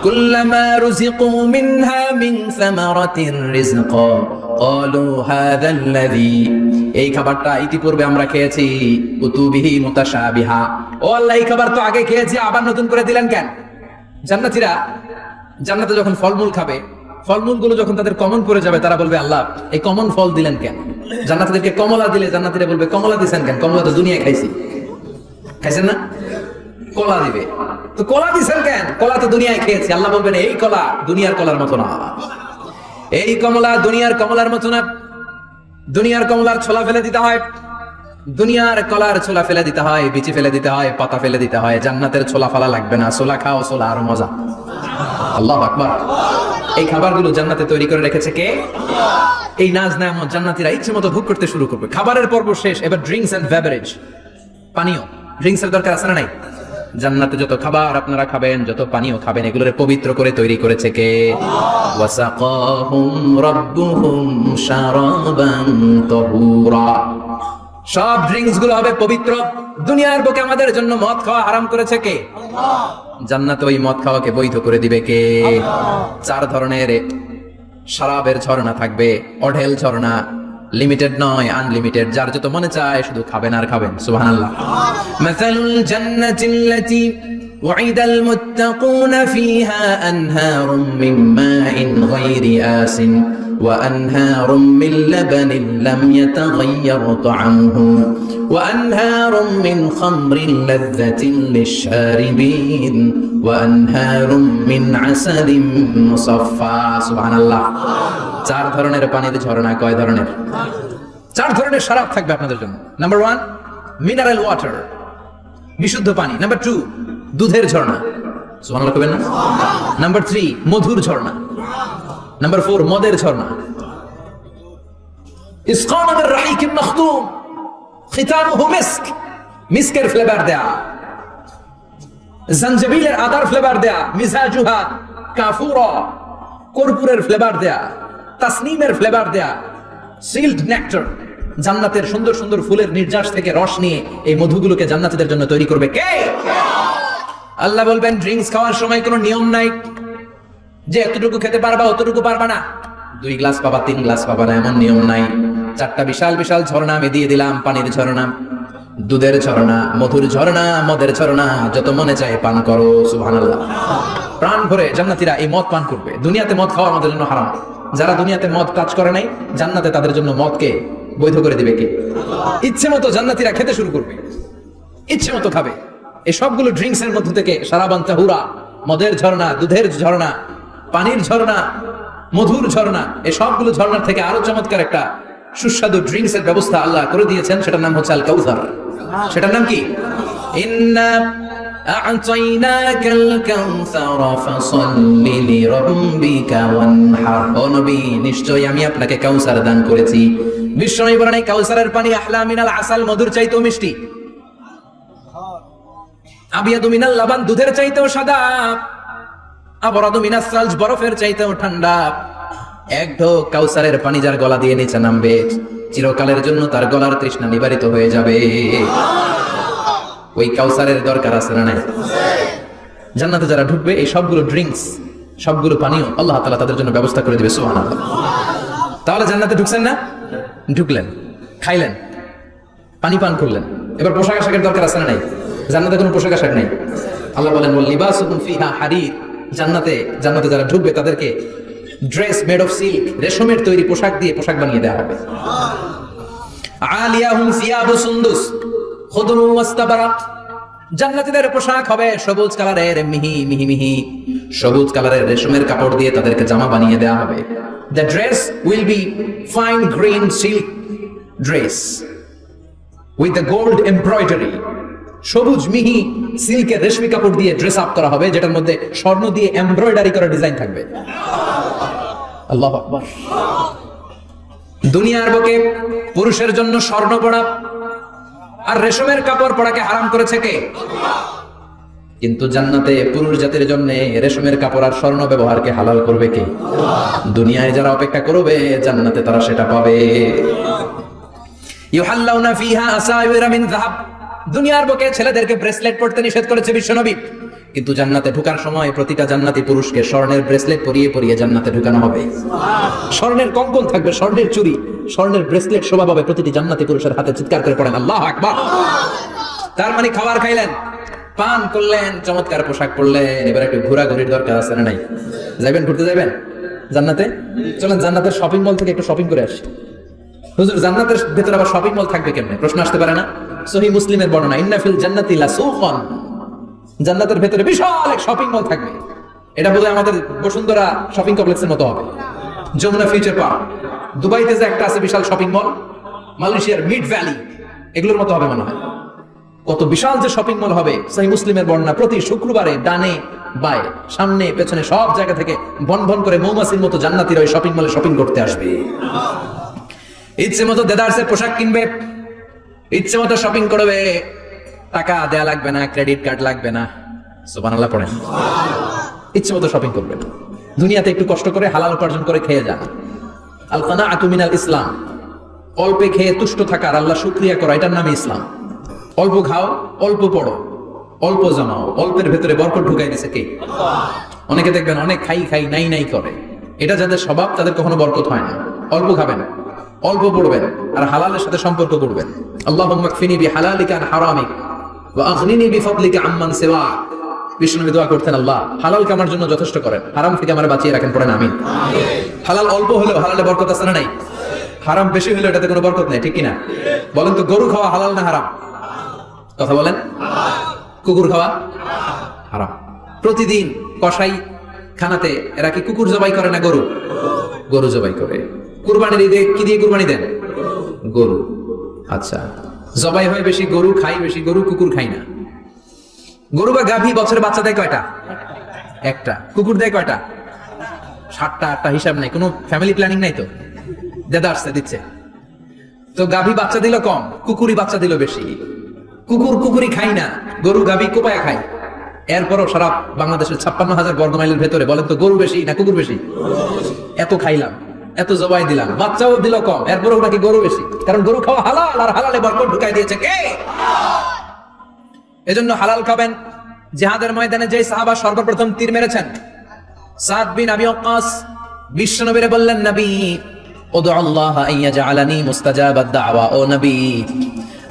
কুল্লামা রুজিকু মিনহা মিন সামারাতির রিজকা ক্বালু হাযাল্লাযী, এই খাবারটা ইতিপূর্বে আমরা খেয়েছি, কুতুবিহি মুতাশাবিহা, ও আল্লাহ এই খাবার তো আগে খেয়েছি, আবার নতুন করে দিলেন কেন? জান্নাতীরা জান্নাতে যখন ফলমূল খাবে, ফলমূলগুলো যখন তাদের কমন পড়ে যাবে, তারা বলবে আল্লাহ এই কমন ফল দিলেন কেন? জান্নাতীদেরকে কমলা দিলে জান্নাতীরা বলবে কমলা দিছেন কেন? কমলা তো দুনিয়ায় খাইছি, খাইছেন না? কলা দিবে, তো কলা দিছেন কেন? কলা তো দুনিয়ায় খেয়েছি। আল্লাহ বলবেন এই কলা দুনিয়ার কলার মতো না, এই কমলা দুনিয়ার কমলার মতো না। দুনিয়ার কমলার ছোলা ফেলে দিতে হয়, দুনিয়ার কলার ছোলা ফেলে দিতে হয়, বিচি ফেলে দিতে হয়, পাতা ফেলে দিতে হয়। জান্নাতের ছোলা ফালা লাগবে না, ছোলা খাও, ছোলা আরো মজা। আল্লাহু আকবার। এই খাবারগুলো জান্নাতে তৈরি করে রেখেছে কে? এই নাজ নেয়ামত জান্নাতীরা ইচ্ছে মতো ভোগ করতে শুরু করবে। খাবারের পর্ব শেষ, এবার ড্রিঙ্কস এন্ড বেভারেজ, পানীয়। ড্রিঙ্কসের দরকার আছে না নাই? জান্নাতে যত খাবার আপনারা খাবেন, যত পানীয় খাবেন, এগুলোর পবিত্র করে তৈরি করেছে কে? ওয়াসাকাহুম রাব্বুহুম শারাবান তাহুরা। সব ড্রিঙ্কস গুলো হবে পবিত্র। দুনিয়ার বুকে আমাদের জন্য মদ খাওয়া হারাম করেছে কে? আল্লাহ। জান্নাতে ওই মদ খাওয়াকে বৈধ করে দিবে কে? আল্লাহ। 4 ধরনের শরাবের ঝর্ণা থাকবে, অঢেল ঝর্ণা, লিমিটেড নয়, আনলিমিটেড। যার যত মনে চায় শুধু খাবেন আর খাবেন। সুবহানাল্লাহ। মাসালুল জান্নাতিল্লাতী ওয়াইদাল মুত্তাকুনা ফিহা আনহারুম মিন মাইন গায়রি আসিন ওয়া আনহারুম মিন লাবানিন লাম ইয়াতাগায়্যার তা'আমুহু ওয়া আনহারুম মিন খামরিন লাযযাতিন লিশ-শারিবিন ওয়া আনহারুম মিন আসালিন মুসাফফা। সুবহানাল্লাহ। 4 ধরনের পানির ঝর্ণা। কয় ধরনের? 4 ধরনের শরাব থাকবে আপনাদের জন্য। নাম্বার 1 মিনারেল ওয়াটার, বিশুদ্ধ পানি। নাম্বার 2 দুধের ঝর্ণা। সুবহানাল্লাহ কইবেন না? নাম্বার 3 মধুর ঝর্ণা। নাম্বার 4 মদের ঝর্ণা। ইসকানা মির রাহিকিন মাখতুম খিতামুহু মিস্ক, মিস্কের ফ্লেভার দেয়া, জানজাবিলের আদার ফ্লেভার দেয়া, মিজাজুহা কাফুরা, কর্পূরের ফ্লেভার দেয়া, তাসনিমের ফ্লেভার দেয়া, সিল্ড নেক্টার। জান্নাতের সুন্দর সুন্দর ফুলের নির্যাস থেকে রস নিয়ে এই মধুগুলোকে জান্নাতীদের জন্য তৈরি করবে কে? আল্লাহ বলবেন ড্রিঙ্কস খাওয়ার সময় কোনো নিয়ম নাই যে এতটুকু খেতে পারবা অতটুকু পারবা না, 2 গ্লাস পাবা 3 গ্লাস পাবা না, এমন নিয়ম নাই। 4টা বিশাল বিশাল ঝর্ণা আমি দিয়ে দিলাম, পানির ঝর্ণা, দুধের ঝর্ণা, মধুর ঝর্ণা, মদের ঝর্ণা, যত মনে চায় পান করো। সুবহানাল্লাহ। প্রাণ ভরে জান্নাতীরা এই মদ পান করবে। দুনিয়াতে মদ খাওয়া আমাদের জন্য হারাম। যারা দুনিয়াতে মদ কাজ করে নাই, জান্নাতে তাদের জন্য মদকে বৈধ করে দিবে কে? ইচ্ছে মতো জান্নাতীরা খেতে শুরু করবে, ইচ্ছে মতো খাবে। এই সবগুলো ড্রিঙ্কস এর মধ্যে থেকে শারাবান তাহুরা, মদের ঝর্ণা, দুধের ঝর্ণা, পানির ঝর্ণা, মধুর ঝর্ণা, এই সবগুলো ঝর্ণার থেকে আরো চমৎকার একটা সুস্বাদু ড্রিঙ্কস এর ব্যবস্থা আল্লাহ করে দিয়েছেন। সেটার নাম হচ্ছে আল কাউসার। সেটার নাম কি? ইন্না আ'তাইনাকাল কাউসার ফাসাল্লি লিরাব্বিকা ওয়ানহার। ও নবী, নিশ্চয়ই আমি আপনাকে কাউসার দান করেছি। বিশ্বনবী বলেন এই কাউসারের পানি আহলা মিনাল আসাল, মধুর চাইতেও মিষ্টি। আবিয়াদু মিনাল লাবান, দুধের চাইতেও সাদা। আবরাদু মিনাস সালজ, বরফের চাইতেও ঠান্ডা। এক ঢোক কাউসারের পানি যার গলা দিয়ে নিচে নামবে, চিরকালের জন্য তার গলার তৃষ্ণা নিবারিত হয়ে যাবে। ওই কাউসারের দরকার আছে না নাই? জান্নাতে যারা ঢুকবে এই সবগুলো ড্রিঙ্কস, সবগুলো পানীয় আল্লাহ তাআলা তাদের জন্য ব্যবস্থা করে দিবে। সুবহানাল্লাহ। তাহলে জান্নাতে ঢুকছেন না? ঢুকলেন, খাইলেন, পানি পান করলেন, এবার পোশাক আশাকের দরকার আছে না নাই? জান্নাতে কোনো পোশাক আশাক নাই। আল্লাহ বলেন ওয়াল লিবাসুহুম ফিহা হারির। জান্নাতে যারা ঢুকবে তাদেরকে ড্রেস মেড অফ সিল্ক, রেশমের তৈরি পোশাক দিয়ে পোশাক বানিয়ে দেওয়া হবে। আলিয়াহুম সিয়াবু সুন্দুস খুদরু ওয়াস্তাবারাক। জান্নাতীদের পোশাক হবে সবুজ কালারের, মিহি মিহি মিহি সবুজ কালারের রেশমের কাপড় দিয়ে তাদেরকে জামা বানিয়ে দেওয়া হবে। The dress will be fine green silk dress with the gold embroidery. সবুজ মিহি সিল্কের রেশমি কাপড় দিয়ে ড্রেস আপ করা হবে, যেটার মধ্যে স্বর্ণ দিয়ে এমব্রয়ডারি করা ডিজাইন থাকবে। আল্লাহু আকবার। দুনিয়ার বুকে পুরুষের জন্য স্বর্ণ পরা আর রেশমের কাপড় পরাকে হারাম করেছে কে? কিন্তু জান্নাতে পুরুষ জাতির জন্য রেশমের কাপড় আর স্বর্ণ ব্যবহারকে হালাল করবে কে? দুনিয়ায় যারা অপেক্ষা করবে জান্নাতে তারা সেটা পাবে। ইউহাল্লাউনা ফিহা আসাইরা মিন যাহাব। দুনিয়ার বুকে ছেলেদেরকে ব্রেসলেট পরতে নিষেধ করেছে বিশ্বনবী। কিন্তু জান্নাতে ঢোকার সময় প্রতিটা জান্নাতি পুরুষকে স্বর্ণের ব্রেসলেট পরিয়ে পরিয়ে জান্নাতে ঢুকানো হবে। স্বর্ণের কঙ্কন থাকবে, স্বর্ণের চুড়ি, স্বর্ণের ব্রেসলেট শোভা পাবে প্রতিটি জান্নাতি পুরুষের হাতে। চিৎকার করে পড়েন আল্লাহু আকবার। তার মানে খাবার খাইলেন, পান করলেন, চমৎকার পোশাক পরলেন, এবার একটু ঘোরাঘুরির দরকার আছে না নাই? যাবেন, ঘুরতে যাবেন জান্নাতে? চলেন জান্নাতের শপিং মল থেকে একটু শপিং করে আসি। হুজুর জান্নাতের ভেতরে আবার শপিং মল থাকবে কেমনে? প্রশ্ন আসতে পারে না? সহিহ মুসলিমের বর্ণনা, ইন্না ফিল জান্নাতি লাসুকান, জান্নাতের ভেতরে বিশাল এক শপিং মল থাকবে। এটা বোধহয় আমাদের বসুন্ধরা শপিং কমপ্লেক্সের মতো হবে, যমুনা ফিউচার পার্ক, দুবাইতে যে একটা আছে বিশাল শপিং মল, মালয়েশিয়ার মিড ভ্যালি, এগুলোর মতো হবে মনে হয়। কত বিশাল যে শপিং মল হবে। সহিহ মুসলিমের বর্ণনা, প্রতি শুক্রবারে ডানে বায়ে সামনে পেছনে সব জায়গা থেকে ভন ভন করে মৌমাছির মতো জান্নাতীরা ওই শপিং মলে শপিং করতে আসবে। ইচ্ছে মতো দেদারসের পোশাক কিনবে, ইচ্ছে মতো শপিং করবে, টাকা দেয়া লাগবে না, ক্রেডিট কার্ড লাগবে না। সুবহানাল্লাহ পড়েন। ইচ্ছে মতো শপিং করবেন। দুনিয়াতে একটু কষ্ট করে হালাল উপার্জন করে খেয়ে যান। আল কানাআতু মিনাল ইসলাম, অল্পে খেয়ে তুষ্ট থাকা আর আল্লাহ শুকরিয়া করা, এটার নামই ইসলাম। অল্প খাও, অল্প পড়ো, অল্প জমাও, অল্পের ভেতরে বরকত ঢুকাই দিয়েছে কে? অনেকে দেখবেন অনেক খাই খাই নাই নাই করে, এটা যাদের স্বভাব তাদের কখনো বরকত হয় না। অল্প খাবেন, অল্প পড়বেন, আর হালালের সাথে সম্পর্ক করবেন। আল্লাহুম্মা কফিনি বিহালালিকা আন হারামিক ওয়া আগনিনি বিফাদলিকা আম্মান সিওয়াক। বিষ্ণু দোয়া করতেন, আল্লাহ হালাল কামার জন্য যথেষ্ট করেন, হারাম থেকে আমারে বাঁচিয়ে রাখেন। পড়েন আমিন। হালাল অল্প হলেও হালালে বরকত আছে না নাই? হারাম বেশি হলেও এটাতে কোনো বরকত নেই, ঠিক কি না? বলেন তো, গরু খাওয়া হালাল না হারাম? কথা বলেন। কুকুর খাওয়া হারাম। প্রতিদিন কসাই খানাতে এরা কি কুকুর জবাই করে না গরু? গরু জবাই করে। কুরবানির ঈদে কি দিয়ে কুরবানি দেন? গরু। আচ্ছা, জবাই হয় বেশি গরু, খাই বেশি গরু, কুকুর খাই না। গরু বা গাভী বছরে বাচ্চা দেয় কয়টা? একটা। কুকুর দেয় কয়টা? 7টা 8টা, হিসাব নাই, কোনো ফ্যামিলি প্ল্যানিং নাই তো, দেদা আসছে দিচ্ছে। তো গাভী বাচ্চা দিল কম, কুকুরি বাচ্চা দিল বেশি। কুকুরি খাই না, গরু গাভী কোপায়া খাই। এরপরও সারা বাংলাদেশের 56,000 বর্গ মাইলের ভেতরে বলেন তো, গরু বেশি না কুকুর বেশি? এত খাইলাম, এত জবাই দিলাম, বাচ্চাও দিল কম, এরপরও নাকি গরু বেশি। কারণ গরু খাওয়া হালাল, আর হালালে বরকত ঢুকাই দিয়েছে কে? এজন্য হালাল খাবেন। জিহাদের ময়দানে যে সাহাবা সর্বপ্রথম তীর মেরেছেন, সাদ বিন আবি ওয়াক্কাস, বিশ্বনবীরে বললেন, নবী উদু আল্লাহ আইয়াজআলানি মুস্তাজাবাদ দাওয়া। ও নবী,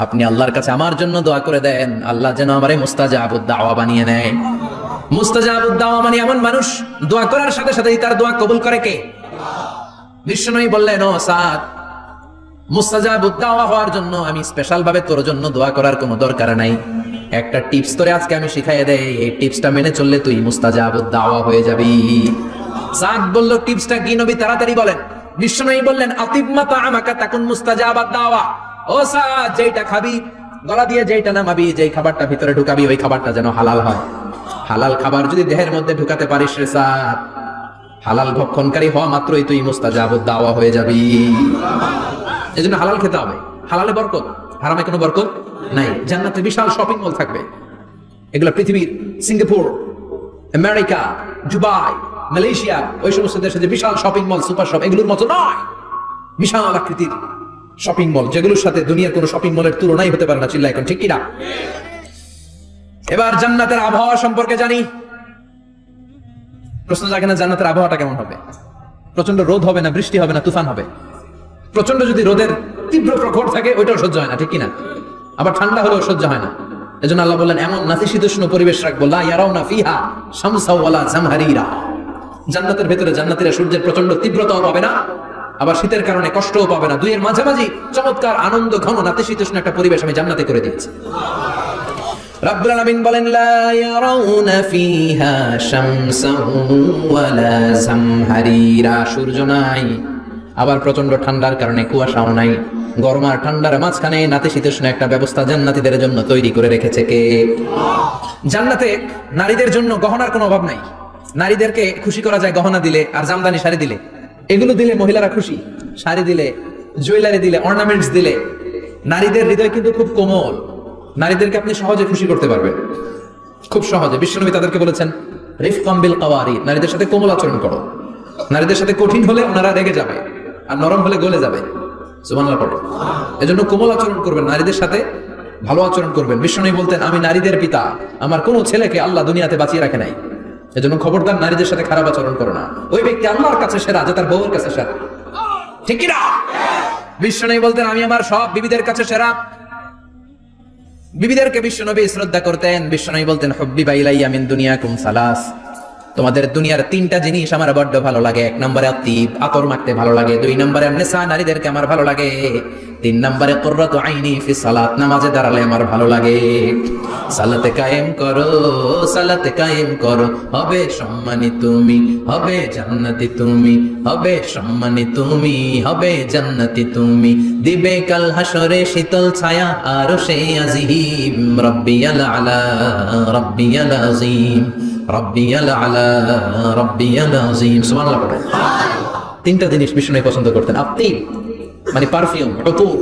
আপনি আল্লাহর কাছে আমার জন্য দোয়া করে দেন, আল্লাহ যেন আমারে মুস্তাজাবুদ দাওয়া বানিয়ে নেয়। মুস্তাজাবুদ দাওয়া মানে এমন মানুষ, দোয়া করার সাথে সাথেই তার দোয়া কবুল করে কে? বিশ্বনবী বললেন, ও সাদ, মুস্তাজাবুদ দাওয়া হওয়ার জন্য আমি স্পেশাল ভাবে তোর জন্য দোয়া করার কোনো দরকার নাই। একটা টিপস তোরে আজকে আমি শিখাইয়ে দেই, এই টিপসটা মেনে চললে তুই মুস্তাজাবুদ দাওয়া হয়ে যাবি। সাদ বলল, টিপসটা কি নবী? তাড়াতাড়ি বলেন। বিশ্বনবী বললেন, আতিবমা তাআমাকা তাকুন মুস্তাজাবাদ দাওয়া। ও সাদ, যেটা খাবি, গলা দিয়ে যেটা নামাবি, যেই খাবারটা ভিতরে ঢুকাবি, ওই খাবারটা যেন হালাল হয়। হালাল খাবার যদি দেহের মধ্যে ঢুকাতে পারিস রে সাদ, হালাল ভক্ষণকারী হওয়া মাত্রই তুই মুস্তাজাবুদ দাওয়া হয়ে যাবি। এজন্য হালাল খেতে হবে। হালালে বরকত, হারামে কোনো বরকত নাই। জান্নাতে বিশাল শপিং মল থাকবে। এগুলো পৃথিবীর সিঙ্গাপুর, আমেরিকা, দুবাই, মালয়েশিয়া, ওই সমস্ত দেশে যে বিশাল শপিং মল, সুপার শপ, এগুলোর মতো নয়। বিশাল আকৃতির শপিং মল, যেগুলোর সাথে দুনিয়ার কোনো শপিং মলের তুলনাই হতে পারে না। চিল্লা এখন, ঠিক কিনা? এবার জান্নাতের আবহাওয়া সম্পর্কে জানি। প্রশ্ন জাগে না, জান্নাতের আবহাওয়াটা কেমন হবে? প্রচন্ড রোদ হবে না, বৃষ্টি হবে না, তুফান হবে? প্রচন্ড যদি রোদের তীব্র প্রখর থাকে, ওইটাও সহ্য হয় না, ঠিক কিনা? আবার ঠান্ডা হলেও সহ্য হয় না। এজন্য আল্লাহ বললেন, এমন নাতিশীতোষ্ণ পরিবেশ রাখবো, লা ইয়ারাউনা ফিহা শামসা ওয়ালা জামহারিরা। জান্নাতের ভেতরে জান্নাতীরা সূর্যের প্রচন্ড তীব্রতাও পাবে না, আবার শীতের কারণে কষ্টও পাবে না। দুইয়ের মাঝামাঝি চমৎকার আনন্দ ঘন নাতিশীতোষ্ণ একটা পরিবেশ আমি জান্নাতে করে দিয়েছি। রাব্বুল আলামিন বলেন, লা ইয়ারাউনা ফিহা শামসা ওয়ালা জামহারিরা। সূর্য নাই, আবার প্রচন্ড ঠান্ডার কারণে কুয়াশাও নাই। গরম আর ঠান্ডার মাঝখানে নাতিশীতোষ্ণ একটা ব্যবস্থা জান্নাতীদের জন্য তৈরি করে রেখেছে কে? জান্নাতে নারীদের জন্য গহনার কোনো অভাব নাই। নারীদেরকে খুশি করা যায় গহনা দিলে আর জামদানি শাড়ি দিলে। এগুলো দিলে মহিলারা খুশি। শাড়ি দিলে, জুয়েলারি দিলে, অর্নামেন্টস দিলে। নারীদের হৃদয় কিন্তু খুব কোমল। নারীদেরকে আপনি সহজে খুশি করতে পারবেন, খুব সহজে। বিশ্বনবী তাদেরকে বলেছেন, রিফকাম বিল কাওয়ারি, নারীদের সাথে কোমল আচরণ করো। নারীদের সাথে কঠিন হলে ওনারা রেগে যাবে, আর নরম হলে গলে যাবে। সুবহানাল্লাহ পড়ো। এজন্য কোমল আচরণ করবেন নারীদের সাথে, ভালো আচরণ করবেন। বিশ্বনবী বলতেন, আমি নারীদের পিতা, আমার কোনো ছেলেকে আল্লাহ দুনিয়াতে বাঁচিয়ে রাখে নাই, এজন্য খবরদার নারীদের সাথে খারাপ আচরণ করো না। ওই ব্যক্তি আল্লাহর কাছে সেরা যে তার বউয়ের কাছে সেরা, ঠিক কি না? বিশ্বনবী বলতেন, আমি আমার সব বিবিদের কাছে সেরা। বিবিদেরকে বিশ্বনবী শ্রদ্ধা করতেন। বিশ্বনবী বলতেন, হুব্বিবা ইলাইয়া মিন দুনিয়াকুম সালাস, তোমাদের দুনিয়ার তিনটা জিনিস আমার বড্ড ভালো লাগে। এক নম্বরে আতিব, আতর মাখতে ভালো লাগে। দুই নম্বরে নিসা, নারীদেরকে আমার ভালো লাগে। তিন নম্বরে কুররাতু আইনি ফি সালাত, নামাজে দাঁড়ালে আমার ভালো লাগে। সালাতে কায়েম করো, সালাতে কায়েম করো, হবে সম্মানী তুমি, হবে জান্নাতি তুমি, হবে সম্মানী তুমি, হবে জান্নাতি তুমি। দিবে কাল হাসরে শীতল ছায়া আরশে আজিম, রব্বিয়াল আলা রব্বিয়াল আযীম, রব্বিয়াল আলা রব্বিয়াল আযীম। সুবহানাল্লাহ পড়েন। তিনটা জিনিস বিষ্ণু পছন্দ করতেন। আতিব মানে পারফিউম, উতুর।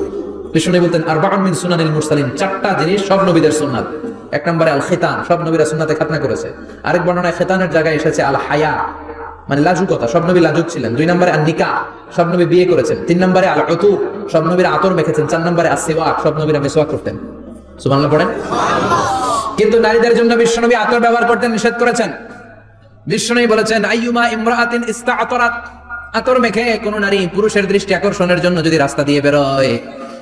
বিষ্ণু বলতেন, আরবাউন মিন সুনানিল মুরসালিন, চারটা জিনিস সব নবীদের সুন্নাত। এক নম্বরে আল খিতান, সব নবীরা সুন্নাতে খাতনা করেছে। আরেক বর্ণনায় খিতানের জায়গায় এসেছে আল হায়া, মানে লাজুকতা, সব নবী লাজুক ছিলেন। দুই নম্বরে আন নিকাহ, সব নবী বিয়ে করেছেন। তিন নম্বরে আল উতুর, সব নবীরা আতর মেখেছেন। চার নম্বরে আসিওয়াক, সব নবীরা মিসওয়াক করতেন। সুবহানাল্লাহ পড়েন। কিন্তু নারীদের জন্য বিশ্বনবী আতর ব্যবহার করতে নিষেধ করেছেন। বিশ্বনবী বলেছেন, আইয়ুমা ইমরাআতিন ইস্তাআতারাত, আতর মেখে কোন নারী পুরুষের দৃষ্টি আকর্ষণের জন্য যদি রাস্তা দিয়ে বেরোয়,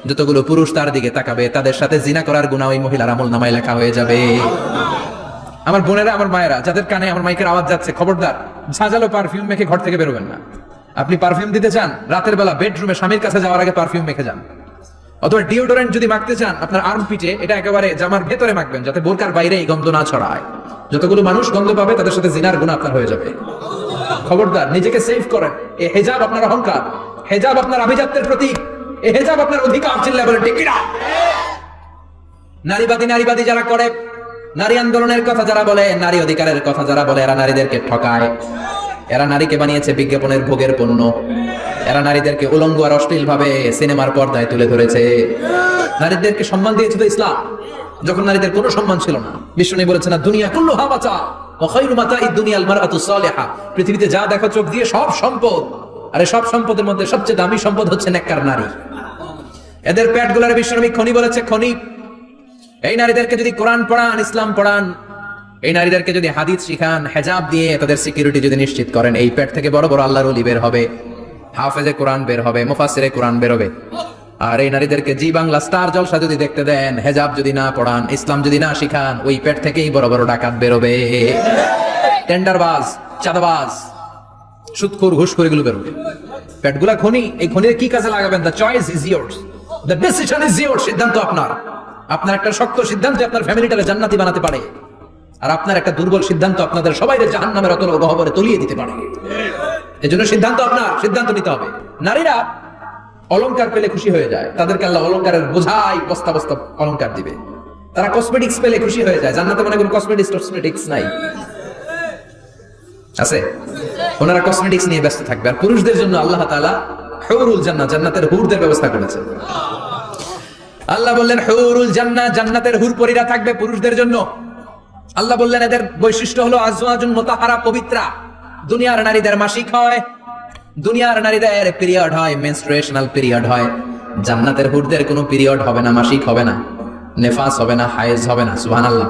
যতগুলো পুরুষ তার দিকে তাকাবে তাদের সাথে জিনা করার গুনাহ ওই মহিলার আমলনামায় লেখা হয়ে যাবে। আমার বোনেরা, আমার মায়েরা, যাদের কানে আমার মাইকের আওয়াজ যাচ্ছে, খবরদার ঝাঁঝালো পারফিউম মেখে ঘর থেকে বেরোবেন না। আপনি পারফিউম দিতে চান, রাতের বেলা বেডরুমে স্বামীর কাছে যাওয়ার আগে পারফিউম মেখে যান। অথবা ডিওডোরেন্ট যদি মাখতে চান, আপনার আর্মপিটে এটা একেবারে জামার ভেতরে মাখবেন, যাতে বোরকার বাইরে এই গন্ধ না ছড়ায়। যতগুলো মানুষ গন্ধ পাবে তাদের সাথে জিনার গুনাহ আপনার হয়ে যাবে। খবরদার, নিজেকে সেভ করেন। এই হিজাব আপনার অহংকার, হিজাব আপনার আভিজাত্যের প্রতীক, এই হিজাব আপনার অধিকার। চিল্লা বলেন ঠিক কি না? নারীবাদী যারা করে, নারী আন্দোলনের কথা যারা বলে, নারী অধিকারের কথা যারা বলে, এরা নারীদেরকে ঠকায়। এরা নারীকে বানিয়েছে বিজ্ঞাপনের ভোগের পণ্য। এরা নারীদেরকে উলঙ্গ আর অশ্লীল ভাবে সিনেমার পর্দায় তুলে ধরেছে। নারীদেরকে সম্মান দিয়েছে তো ইসলাম, যখন নারীদের কোনো সম্মান ছিল না। বিষ্ণু বলেছেন, দুনিয়া কুল্লুহা মাতা ওয়া খায়রু মাতাঈদ দুনিয়াল মারআতু সালিহা, পৃথিবীতে যা দেখো চোখ দিয়ে সব সম্পদ, আর এই সব সম্পদের মধ্যে সবচেয়ে দামি সম্পদ হচ্ছে নেককার নারী। এদের পেটগুলোর বিশ্বনবী খনি বলেছে, খনি। এই নারীদেরকে যদি কোরআন পড়ান, ইসলাম পড়ান, এই নারীদেরকে যদি হাদিস শিখান, হেজাব দিয়ে তাদের সিকিউরিটি যদি নিশ্চিত করেন, এই পেট থেকে বড় বড় আল্লাহর ওলি বের হবে, হাফেজে কোরআন বের হবে, মুফাসসিরে কোরআন বের হবে। আর এই নারীদেরকে জি বাংলা স্টার জলসা যদি দেখতে দেন, হেজাব যদি না পড়ান, ইসলাম যদি না শিখান, ওই পেট থেকেই বড় বড় ডাকাত বেরোবে, টেন্ডারবাজ, চাঁদাবাজ, সুদখোর, ঘুষখোর, এগুলো বেরোবে। পেটগুলা খনি, এই খনির কি কাজে লাগাবেন? The choice is years, the decision is years. সিদ্ধান্ত আপনার। আপনার একটা শক্ত সিদ্ধান্ত আপনার ফ্যামিলিটাকে জান্নাতি বানাতে পারে, আর আপনার একটা দুর্বল সিদ্ধান্ত আপনাদের সবাইকে জাহান্নামের অতল গহ্বরে তলিয়ে দিতে পারে। এজন্য সিদ্ধান্ত আপনার, সিদ্ধান্ত নিতে হবে। নারীরা অলংকার পেলে খুশি হয়ে যায়, তাদেরকে আল্লাহ অলংকারের বোঝাই বস্তা বস্তা অলংকার দিবে। তারা কসমেটিক্স পেলে খুশি হয়ে যায়। জান্নাতে মনে কোনো কসমেটিক্স নাই, আছে? ওনারা কসমেটিক্স নিয়ে ব্যস্ত থাকবে। আর পুরুষদের জন্য আল্লাহ তাআলা হুরুল জান্নাহ, জান্নাতের হুরদের ব্যবস্থা করেছে। আল্লাহ বললেন, হুরুল জান্নাহ, জান্নাতের হুর পরীরা থাকবে পুরুষদের জন্য। আল্লাহ বললেন, এদের বৈশিষ্ট্য হলো আজওয়াজুন মুতাহারা, পবিত্রা। দুনিয়ার নারীদের মাসিক হয়, দুনিয়ার নারীদের পিরিয়ড হয়, মেনস্ট্রুয়েশনাল পিরিয়ড হয়। জান্নাতের হুরদের কোনো পিরিয়ড হবে না, মাসিক হবে না, নেফাস হবে না, হায়েজ হবে না। সুবহানাল্লাহ।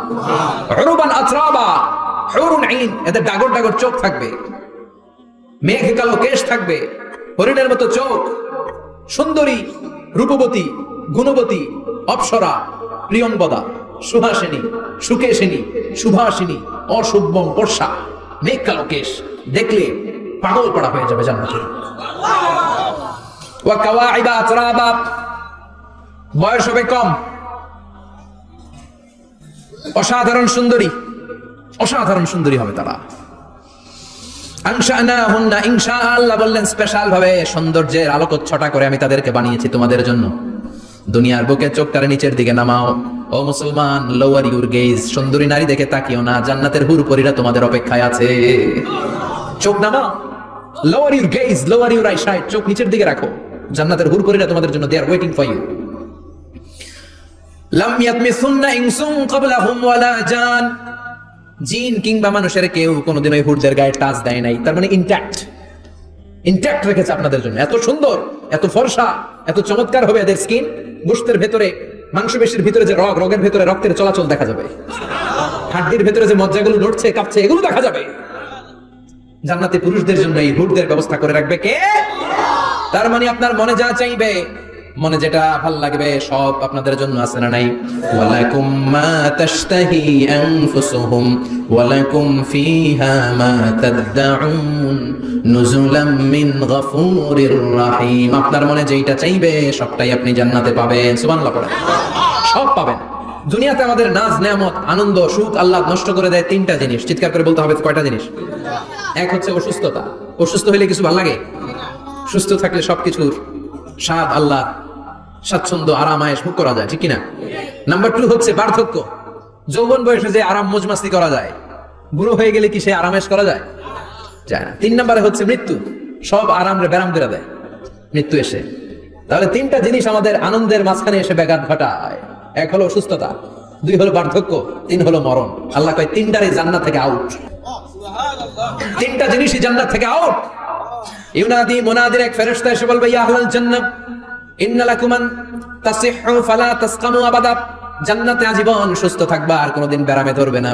উরুবান আতরাবা, হুরুন আইন, এদের ডাগর ডাগর চোখ থাকবে, মেঘ কালো কেশ থাকবে, হরিণের মতো চোখ, সুন্দরী, রূপবতী, গুণবতী, অপ্সরা, প্রিয়ংবদা, সুহাসিনী, সুকেশিনী, সুভাসিনী, অশুভ্যম বর্ষা, মেঘ কালো কেশ, দেখলে পাগল পড়া হয়ে যাবে জান্নাতে। ওয়া কাওয়াইবা আতরাবা, বয়স হবে কম, অসাধারণ সুন্দরী, অসাধারণ সুন্দরী হবে তারা। আনশানাহুন্না, ইনশাআল্লাহ বললেন স্পেশাল ভাবে সৌন্দর্যের আলোকচ্ছটা করে আমি তাদেরকে বানিয়েছি তোমাদের জন্য। দুনিয়ার বুকে চোখটারে নিচের দিকে নামাও। ও মুসলমান, লোয়ার ইউর গেজ, সুন্দরী নারী দেখে তাকিও না, জান্নাতের হুর পরীরা তোমাদের অপেক্ষায় আছে। চোখ নামাও, lower your gauge, lower your eyesight, চোখ নিচের দিকে রাখো, জান্নাতের হুর পরীরা তোমাদের জন্য, দে আর ওয়েটিং ফর ইউ। লাম ইয়াতমিসুন্না ইনসুন ক্বাবলাহুম ওয়ালা জান, জিন কিংবা মানুষের কেউ কোনোদিন ওই হুরদের গায়ে টাচ দেয় নাই। তার মানে ইনট্যাক্ট রেখেছে আপনাদের জন্য। এত সুন্দর, এত ফর্সা, এত চমৎকার হবে এদের স্কিন, গোশতের ভেতরে মাংসপেশির ভিতরে যে রগের ভিতরে রক্তের চলাচল দেখা যাবে, হাড্ডির ভিতরে যে মজ্জাগুলো নড়ছে কাঁপছে এগুলো দেখা যাবে। জান্নাতে পুরুষদের জন্য এই হুরদের ব্যবস্থা করে রাখবে কে? তার মানে আপনার মনে যা চাইবে, মনে যেটা ভাল লাগবে সব আপনাদের জন্য আছে না নাই? ওয়ালাকুম মা তাশতাহি আনফুসুহুম ওয়ালাকুম ফিহা মা তাদউন নুজুলাম মিন গফুরির রহিম। আপনার মনে যেটা চাইবে সবটাই আপনি জান্নাতে পাবেন। সুবহানাল্লাহ পড়েন। সব পাবেন। দুনিয়াতে আমাদের নাজ নেয়ামত আনন্দ সুখ আল্লাহ নষ্ট করে দেয় তিনটা জিনিস। চিৎকার করে বলতে হবে কয়টা জিনিস? এক হচ্ছে অসুস্থতা। অসুস্থ হইলে কিছু ভালো লাগে? সুস্থ থাকলে সবকিছুর স্বাদ আল্লাহ স্বাচ্ছন্দ্য আরাম আয়েশ ভোগ করা যায়, ঠিক কিনা? নাম্বার 2 হচ্ছে বার্ধক্য। যৌবন বয়সে যে আরাম মজমাস্তি করা যায়, বুড়ো হয়ে গেলে কি সে আরামেশ করা যায়? যায় না। 3 নম্বরে হচ্ছে মৃত্যু। সব আরামরে ব্যারাম করে দেয় মৃত্যু এসে। তাহলে তিনটা জিনিস আমাদের আনন্দের মাঝখানে এসে ব্যাঘাত ঘটায়। এক হলো অসুস্থতা, 2 হলো বার্ধক্য, 3 হলো মরণ। আল্লাহ কয় তিনটারই জান্নাত থেকে আউট। তিনটা জিনিসই জান্নাত থেকে আউট। ইউনাদি মুনাদির এক ফেরেশতা এসে বলবে, ইয়া আহলাল জান্নাহ ইন্না লাকুম আন তাসিহু ফালা তাসকামু আবাদা। জান্নাতে আজীবন সুস্থ থাকবা, আর কোনোদিন ব্যারামে ধরবে না।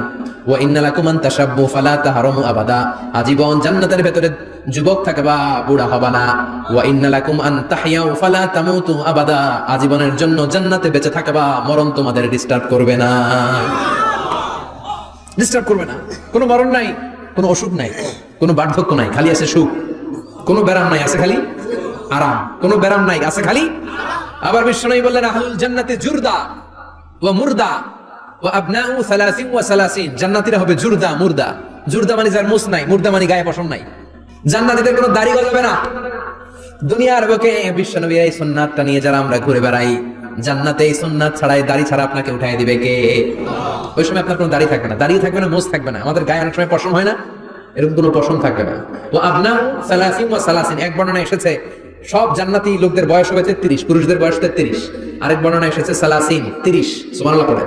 ওয়া ইন্না লাকুম আন তাশাব্বু ফালা তাহরামু আবাদা। আজীবন জান্নাতের ভেতরে যুবক থাকবা, বুড়া হবা না। ওয়া ইন্না লাকুম আন তাহইয়াউ ফালা তামুতু আবাদা। আজীবনের জন্য জান্নাতে বেঁচে থাকবা, মরণ তোমাদের ডিস্টার্ব করবে না। ডিস্টার্ব করবে না। কোনো মরণ নাই, কোনো অসুখ নাই, কোনো বার্ধক্য নাই, খালি আছে সুখ। কোনো ব্যারাম নাই, আছে খালি আরাম। কোনো ব্যারাম নাই, আছে খালি। আবার বিশ্বনবী বললেন, আহলুল জান্নাতি জুরদা ওয়া মুরদা ওয়া আবনাউ 30 ওয়া 30। জান্নাতীরা হবে জুরদা মুরদা। জুরদা মানে যার মুছ নাই, মুরদা মানে গায়ে পশম নাই। জান্নাতীদের কোনো দাড়ি গজাবে না। দুনিয়ার বুকে বিশ্বনবীর এই সুন্নাতটা নিয়ে যারা আমরা ঘুরে বেড়াই, জান্নাতে এই সুন্নাত ছাড়াই দাড়ি ছাড়া আপনাকে উঠাই দিবে কে? ওই সময় আপনার কোনো দাড়ি থাকবে না, দাড়ি থাকবে না, মুছ থাকবে না। আমাদের গায়ে অনেক সময় পশম হয় না, এরকম কোনো পশম থাকবে না। ও আবনাউ 30 ওয়া 30। এক বর্ণনা এসেছে সব জান্নাতি লোকদের বয়স হবে 33, পুরুষদের বয়স 33। আরেক বর্ণনা এসেছে 30। সুবহানাল্লাহ পড়ে।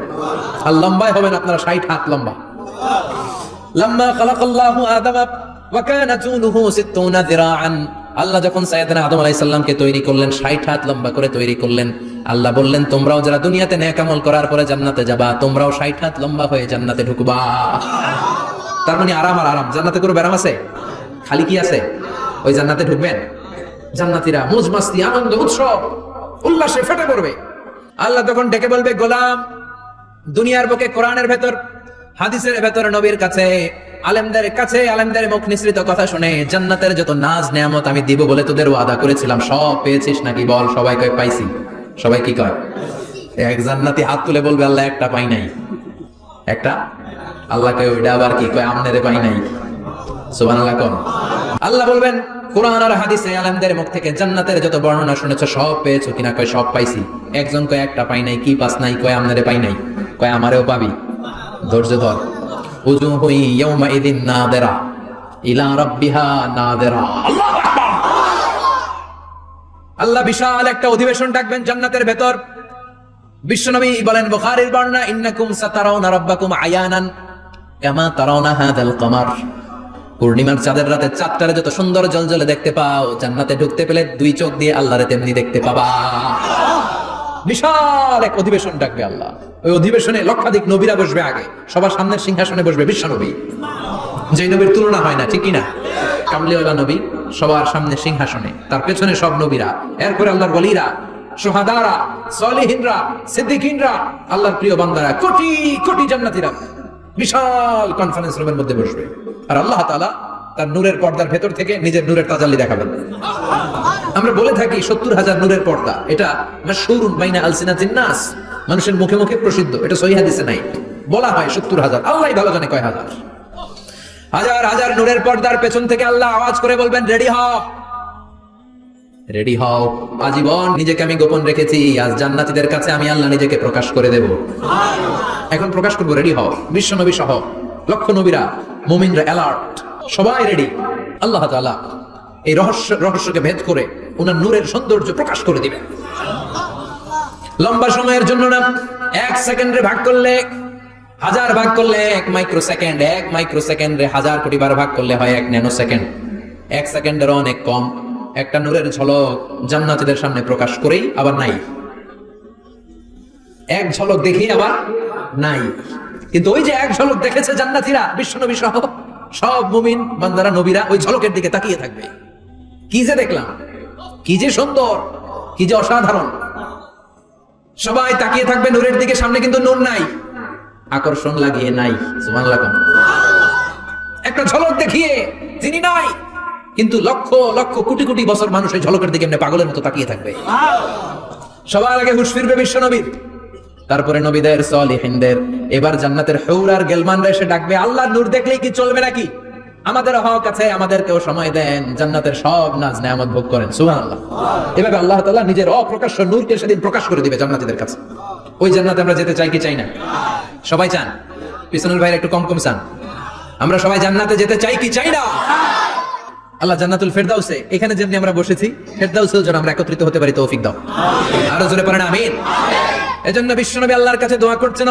আর লম্বায় হবেন আপনারা 60 হাত লম্বা। লাম্মা খালাকাল্লাহু আদামা ওয়া কানা তুলুহু 60 যিরাআন। আল্লাহ যখন সাইয়েদনা আদম আলাইহিস সালামকে তৈরি করলেন, 60 হাত লম্বা করে তৈরি করলেন। আল্লাহ বললেন, তোমরাও যারা দুনিয়াতে নেক আমল করার পরে জান্নাতে যাবা, তোমরাও 60 হাত লম্বা হয়ে জান্নাতে ঢুকবা। তার মানে আরাম আর আরাম। জান্নাতে কোনো ব্যারাম আছে? খালি কি আছে? ওই জান্নাতে ঢুকবেন, জান্নাতীরা মুজ মাস্তি আনন্দ উৎসব উল্লাসে ফেটে পড়বে। আল্লাহ তখন ডেকে বলবে, গোলাম, দুনিয়ার বুকে কোরআনের ভেতর হাদিসের ভেতর নবীর কাছে আলেমদের কাছে আলেমদের মুখ নিঃসৃত কথা শুনে জান্নাতের যত নাজ নেয়ামত আমি দিব বলে তোদের ওয়াদা করেছিলাম সব পেয়েছিস নাকি? বল। সবাই কয় পাইছি। সবাই কি কয়? এক জান্নাতি হাত তুলে বলবে, আল্লাহ একটা পাই নাই। একটা? আল্লাহ কয় ওইটা আবার কি কয়? আমনেরে পাই নাই। সুবহানাল্লাহ কোন? আল্লাহ বলবেন, কোরআন আর হাদিসে আলেমদের মুখ থেকে জান্নাতের যত বর্ণনা শুনেছো সব পেয়েছো কিনা? কয় সব পাইছি। একজন কয় একটা পাই নাই। কি পাস নাই? কয় আমনেরে পাই নাই। কয় আমারেও পাবি। ধৈর্য ধর। উজুহু ইয়াউমাইযিন নাদিরা ইলা রাব্বিহা নাদিরা। আল্লাহু আকবার। আল্লাহ বিশাল একটা অধিবেশন ডাকবেন জান্নাতের ভেতর। বিশ্বনবী বলেন, বুখারীর বর্ণনা, ইন্নাকুম সাতারাউনা রাব্বাকুম আয়ানান কামা তারাউনা হাদাল কমার। পূর্ণিমার চাঁদের রাতে চাঁদটারে যত সুন্দর জ্বলজ্বলে দেখতে পাও, জান্নাতে ঢুকতে পেলে 2 চোখ দিয়ে আল্লাহরে তেমনি দেখতে পাবা। বিশাল এক অধিবেশন ডাকবে আল্লাহ। ওই অধিবেশনে লক্ষাধিক নবীরা বসবে। আগে সবার সামনের সিংহাসনে বসবে বিশ্বনবী, যে নবীর তুলনা হয় না, ঠিক কিনা? কামলিওয়ালা নবী সবার সামনে সিংহাসনে, তার পেছনে সব নবীরা, এরপরে আল্লাহর ওয়ালিরা, শুহাদারা, সালিহিনরা, সিদ্দিকিনরা, আল্লাহর প্রিয় বান্দারা, কোটি কোটি জান্নাতীরা বিশাল কনফারেন্স রুমের মধ্যে বসবে। আর আল্লাহ তাআলা তার নূরের পর্দার ভেতর থেকে নিজের নূরের তাজাল্লি দেখাবেন। আমরা বলে থাকি 70,000 নূরের পর্দা। এটা মাশহুরুন বাইনা আলসিনাতিন নাস, মানুষের মুখে মুখে প্রসিদ্ধ। এটা সহিহ হাদিসে নাই। বলা হয় 70,000, আল্লাহই ভালো জানে কয় হাজার। হাজার হাজার নূরের পর্দার পেছন থেকে আল্লাহ আওয়াজ করে বলবেন, রেডি হও, রেডি হও। আজীবন নিজেকে আমি গোপন রেখেছি, আজ জান্নাতীদের কাছে আমি আল্লাহ নিজেকে প্রকাশ করে দেব। এখন প্রকাশ করবো, রেডি হও। বিশ্ব নবী সহ লক্ষ নবীরা, মুমিনরা অ্যালার্ট, সবাই রেডি। আল্লাহ তাআলা এই রহস্যকে ভেদ করে ওনার নূরের সৌন্দর্য প্রকাশ করে দিবেন। লম্বা সময়ের জন্য না, 1 সেকেন্ডে ভাগ করলে 1000 ভাগ করলে 1 মাইক্রো সেকেন্ড, 1 মাইক্রো সেকেন্ডে 1000 কোটি বার ভাগ করলে হয় 1 ন্যানো সেকেন্ড। 1 সেকেন্ডের অনেক কম একটা নূরের ঝলক জান্নাতীদের সামনে প্রকাশ করেই আবার নাই। এক ঝলক দেখি আবার নাই। কিন্তু ওই যে এক ঝলক দেখেছে জান্নাতীরা, বিশ্বনবী সহ সব মুমিন বান্দারা নবীরা ওই ঝলকের দিকে তাকিয়ে থাকবে। কি যে দেখলাম, কি যে সুন্দর, কি যে অসাধারণ। সবাই তাকিয়ে থাকবে নূরের দিকে, সামনে কিন্তু নূর নাই, আকর্ষণ লাগিয়ে নাই। সুবহানাল্লাহ। একটা ঝলক দেখিয়ে তিনি নাই, কিন্তু লক্ষ লক্ষ কোটি কোটি বছর মানুষ এই ঝলকের দিকে এমনি পাগলের মতো তাকিয়ে থাকবে। সবার আগে হুঁশ ফিরবে বিশ্ব নবীর, তারপরে নবীদের, সলিহিনদের। এবার জান্নাতের হুর আর গেলমানরা এসে ডাকবে, আল্লাহর নূর দেখলেই কি চলবে নাকি? আমাদের হক আছে, আমাদেরকেও সময় দেন, জান্নাতের সব নাজ নেয়ামত ভোগ করেন। সুবহানাল্লাহ। এভাবে আল্লাহ তাআলা নিজের অপ্রকাশ্য নূরকে সেদিন প্রকাশ করে দিবে জান্নাতীদের কাছে। ওই জান্নাতে আমরা যেতে চাই কি চাই না? সবাই চান? পিছনের ভাইরা একটু কম কম চান। আমরা সবাই জান্নাতে যেতে চাই কি চাই না? আল্লাহ জান্নাতুল ফেরদাউসে, এখানে যেমনি আমরা বসেছি, ফেরদাউসেও যেন আমরা একত্রিত হতে পারি, তৌফিক দাও। আরো জোরে পড়েন আমিন। এজন্য বিশ্বনবী আল্লাহর কাছে দোয়া করছেন,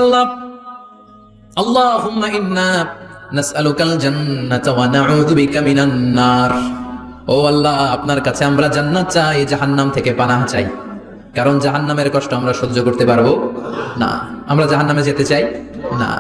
আল্লাহুম্মা ইন্না নাসআলুকাল জান্নাতা ওয়া নাউযু বিকা মিনান নার। ও আল্লাহ, আপনার কাছে আমরা জান্নাত চাই, জাহান্নাম থেকে পানাহ চাই। কারণ জাহান্নামের কষ্ট আমরা সহ্য করতে পারবো না। আমরা জাহান্নামে যেতে চাই না।